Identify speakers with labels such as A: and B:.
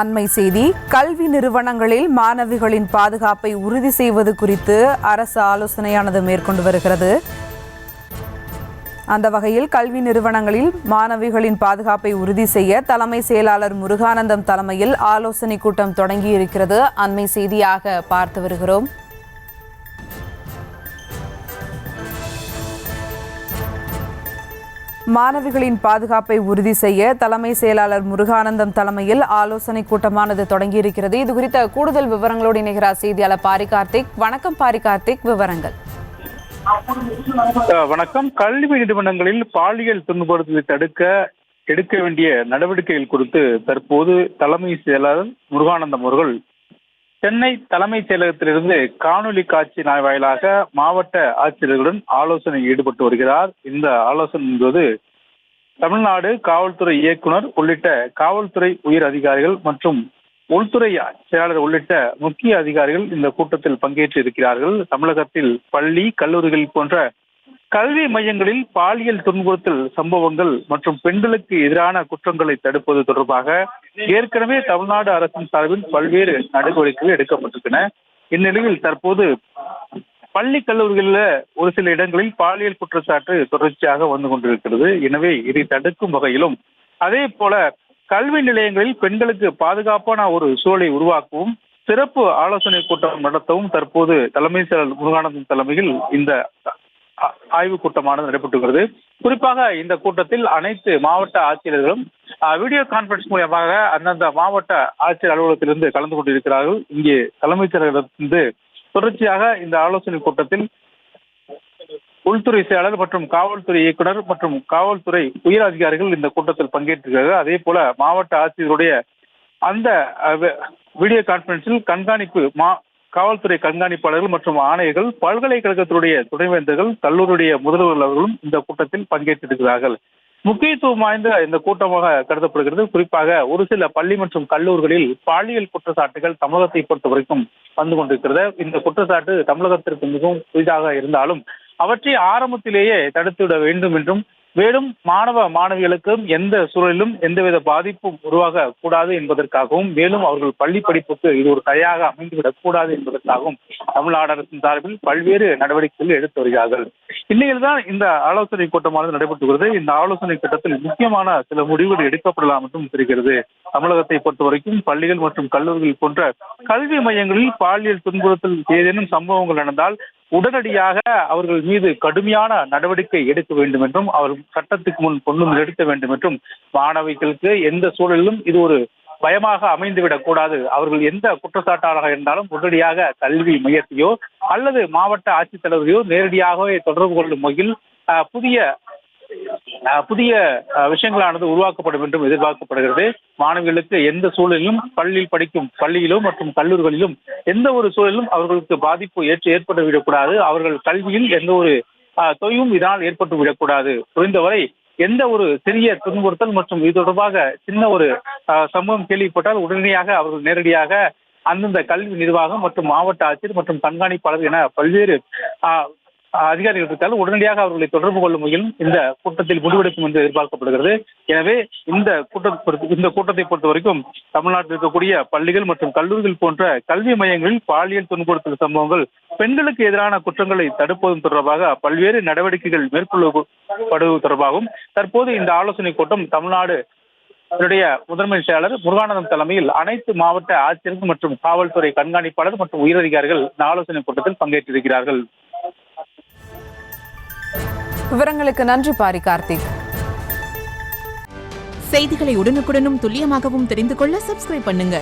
A: அண்மை செய்தி. கல்வி நிறுவனங்களில் மாணவிகளின் பாதுகாப்பை உறுதி செய்வது குறித்து அரசு ஆலோசனையானது மேற்கொண்டு வருகிறது. அந்த வகையில் கல்வி நிறுவனங்களில் மாணவிகளின் பாதுகாப்பை உறுதி செய்ய தலைமை செயலாளர் முருகானந்தம் தலைமையில் ஆலோசனை கூட்டம் தொடங்கியிருக்கிறது. அண்மை செய்தியாக பார்த்து வருகிறோம். மாணவிகளின் பாதுகாப்பை உறுதி செய்ய தலைமை செயலாளர் முருகானந்தம் தலைமையில் ஆலோசனை கூட்டமானது தொடங்கியிருக்கிறது. இது குறித்த கூடுதல் விவரங்களோடு இணைகிறார் செய்தியாளர் பாரி கார்த்திக். வணக்கம் பாரி கார்த்திக், விவரங்கள்.
B: வணக்கம். கல்வி நிறுவனங்களில் பாலியல் துன்புறுத்தலை தடுக்க எடுக்க வேண்டிய நடவடிக்கைகள் குறித்து தற்போது தலைமை செயலாளர் முருகானந்தம் அவர்கள் சென்னை தலைமைச் செயலகத்திலிருந்து காணொலி காட்சி வாயிலாக மாவட்ட ஆட்சியர்களுடன் ஆலோசனையில் ஈடுபட்டு வருகிறார். இந்த ஆலோசனை என்பது தமிழ்நாடு காவல்துறை இயக்குனர் உள்ளிட்ட காவல்துறை உயர் அதிகாரிகள் மற்றும் உள்துறை செயலாளர் உள்ளிட்ட முக்கிய அதிகாரிகள் இந்த கூட்டத்தில் பங்கேற்று இருக்கிறார்கள். தமிழகத்தில் பள்ளி, கல்லூரிகள் போன்ற கல்வி மையங்களில் பாலியல் துன்புறுத்தல் சம்பவங்கள் மற்றும் பெண்களுக்கு எதிரான குற்றங்களை தடுப்பது தொடர்பாக ஏற்கனவே தமிழ்நாடு அரசின் சார்பில் பல்வேறு நடவடிக்கைகள் எடுக்கப்பட்டிருக்கின்றன. இந்நிலையில் தற்போது பள்ளி, கல்லூரிகளில் ஒரு சில இடங்களில் பாலியல் குற்றச்சாட்டு தொடர்ச்சியாக வந்து கொண்டிருக்கிறது. எனவே இதை தடுக்கும் வகையிலும் அதே போல கல்வி நிலையங்களில் பெண்களுக்கு பாதுகாப்பான ஒரு சூழலை உருவாக்கவும் சிறப்பு ஆலோசனை கூட்டம் நடத்தவும் தற்போது தலைமை செயலர் முருகானந்தம் தலைமையில் இந்த ஆய்வுக் கூட்டமானது நடைபெற்றுகிறது. குறிப்பாக இந்த கூட்டத்தில் அனைத்து மாவட்ட ஆட்சியர்களும் வீடியோ கான்பரன்ஸ் மூலமாக அந்தந்த மாவட்ட ஆட்சியர் அலுவலகத்திலிருந்து கலந்து கொண்டிருக்கிறார்கள். இங்கே தலைமைச் செயலகத்திலிருந்து தொடர்ச்சியாக இந்த ஆலோசனை கூட்டத்தில் உள்துறை செயலாளர் மற்றும் காவல்துறை இயக்குனர் மற்றும் காவல்துறை உயர் அதிகாரிகள் இந்த கூட்டத்தில் பங்கேற்றிருக்கிறார்கள். அதே போல மாவட்ட ஆட்சியருடைய அந்த வீடியோ கான்பரன்ஸில் கண்காணிப்பு காவல்துறை கண்காணிப்பாளர்கள் மற்றும் ஆணையர்கள், பல்கலைக்கழகத்தினுடைய துணைவேந்தர்கள், கல்லூரியுடைய முதல்வர்கள் அவர்களும் இந்த கூட்டத்தில் பங்கேற்றிருக்கிறார்கள். முக்கியத்துவம் வாய்ந்த இந்த கூட்டமாக கருதப்படுகிறது. குறிப்பாக ஒரு சில பள்ளி மற்றும் கல்லூரிகளில் பாலியல் குற்றச்சாட்டுகள் தமிழகத்தை பொறுத்த வரைக்கும் வந்து கொண்டிருக்கிறது. இந்த குற்றச்சாட்டு தமிழகத்திற்கு மிகவும் புதிதாக இருந்தாலும் அவற்றை ஆரம்பத்திலேயே தடுத்துவிட வேண்டும் என்றும் மேலும் மாணவ மாணவிகளுக்கும் எந்த சூழலிலும் எந்தவித பாதிப்பும் உருவாக கூடாது என்பதற்காகவும் மேலும் அவர்கள் பள்ளி படிப்புக்கு இது ஒரு தடையாக அமைந்துவிடக் கூடாது என்பதற்காகவும் தமிழ்நாடு அரசின் சார்பில் பல்வேறு நடவடிக்கைகள் எடுத்து வருகிறார்கள். இந்நிலையில் தான் இந்த ஆலோசனை கூட்டமானது நடைபெற்றுகிறது. இந்த ஆலோசனை கூட்டத்தில் முக்கியமான சில முடிவுகள் எடுக்கப்படலாம் என்றும் தெரிகிறது. தமிழகத்தை பொறுத்த வரைக்கும் பள்ளிகள் மற்றும் கல்லூரிகள் போன்ற கல்வி மையங்களில் பாலியல் துன்புறுத்தல் ஏதேனும் சம்பவங்கள் நடந்தால் உடனடியாக அவர்கள் மீது கடுமையான நடவடிக்கை எடுக்க வேண்டும் என்றும் அவர் சட்டத்துக்கு முன் கொண்டு நிறுத்த வேண்டும் என்றும் மாணவிகளுக்கு எந்த சூழலிலும் இது ஒரு பயமாக அமைந்துவிடக் கூடாது. அவர்கள் எந்த குற்றச்சாட்டாளராக இருந்தாலும் உடனடியாக கல்வி மையத்தையோ அல்லது மாவட்ட ஆட்சித்தலைவரையோ நேரடியாகவே தொடர்பு கொள்ளும் வகையில் புதிய விஷயங்களானது உருவாக்கப்படும் என்றும் எதிர்பார்க்கப்படுகிறது. மாணவிகளுக்கு எந்த சூழலிலும் பள்ளியில் படிக்கும் பள்ளியிலும் மற்றும் கல்லூரிகளிலும் எந்த ஒரு சூழலிலும் அவர்களுக்கு பாதிப்பு ஏற்பட்டு விடக்கூடாது. அவர்கள் கல்வியில் எந்த ஒரு தொய்வும் இதனால் ஏற்பட்டு விடக்கூடாது. புரிந்தவரை எந்த ஒரு சிறிய துன்புறுத்தல் மற்றும் இது தொடர்பாக சின்ன ஒரு சம்பவம் கேள்விப்பட்டால் உடனடியாக அவர்கள் நேரடியாக அந்தந்த கல்வி நிர்வாகம் மற்றும் மாவட்ட ஆட்சியர் மற்றும் கண்காணிப்பாளர் என பல்வேறு அதிகாரிகள் இருக்கால் உடனடியாக அவர்களை தொடர்பு கொள்ளும் வகையில் இந்த கூட்டத்தில் முடிவெடுக்கும் என்று எதிர்பார்க்கப்படுகிறது. எனவே இந்த கூட்டத்தை பொறுத்த வரைக்கும் தமிழ்நாட்டில் இருக்கக்கூடிய பள்ளிகள் மற்றும் கல்லூரிகள் போன்ற கல்வி மையங்களில் பாலியல் துன்புறுத்தல் சம்பவங்கள், பெண்களுக்கு எதிரான குற்றங்களை தடுப்பது தொடர்பாக பல்வேறு நடவடிக்கைகள் மேற்கொள்ளப்படுவது தொடர்பாகவும் தற்போது இந்த ஆலோசனை கூட்டம் தமிழ்நாடு முதன்மை செயலாளர் முருகானந்தம் தலைமையில் அனைத்து மாவட்ட ஆட்சியர்கள் மற்றும் காவல்துறை கண்காணிப்பாளர் மற்றும் உயரதிகாரிகள் இந்த ஆலோசனை கூட்டத்தில் பங்கேற்றிருக்கிறார்கள்.
A: விவரங்களுக்கு நன்றி பாரி கார்த்திக்.
C: செய்திகளை உடனுக்குடனும் துல்லியமாகவும் தெரிந்து கொள்ள சப்ஸ்கிரைப் பண்ணுங்க.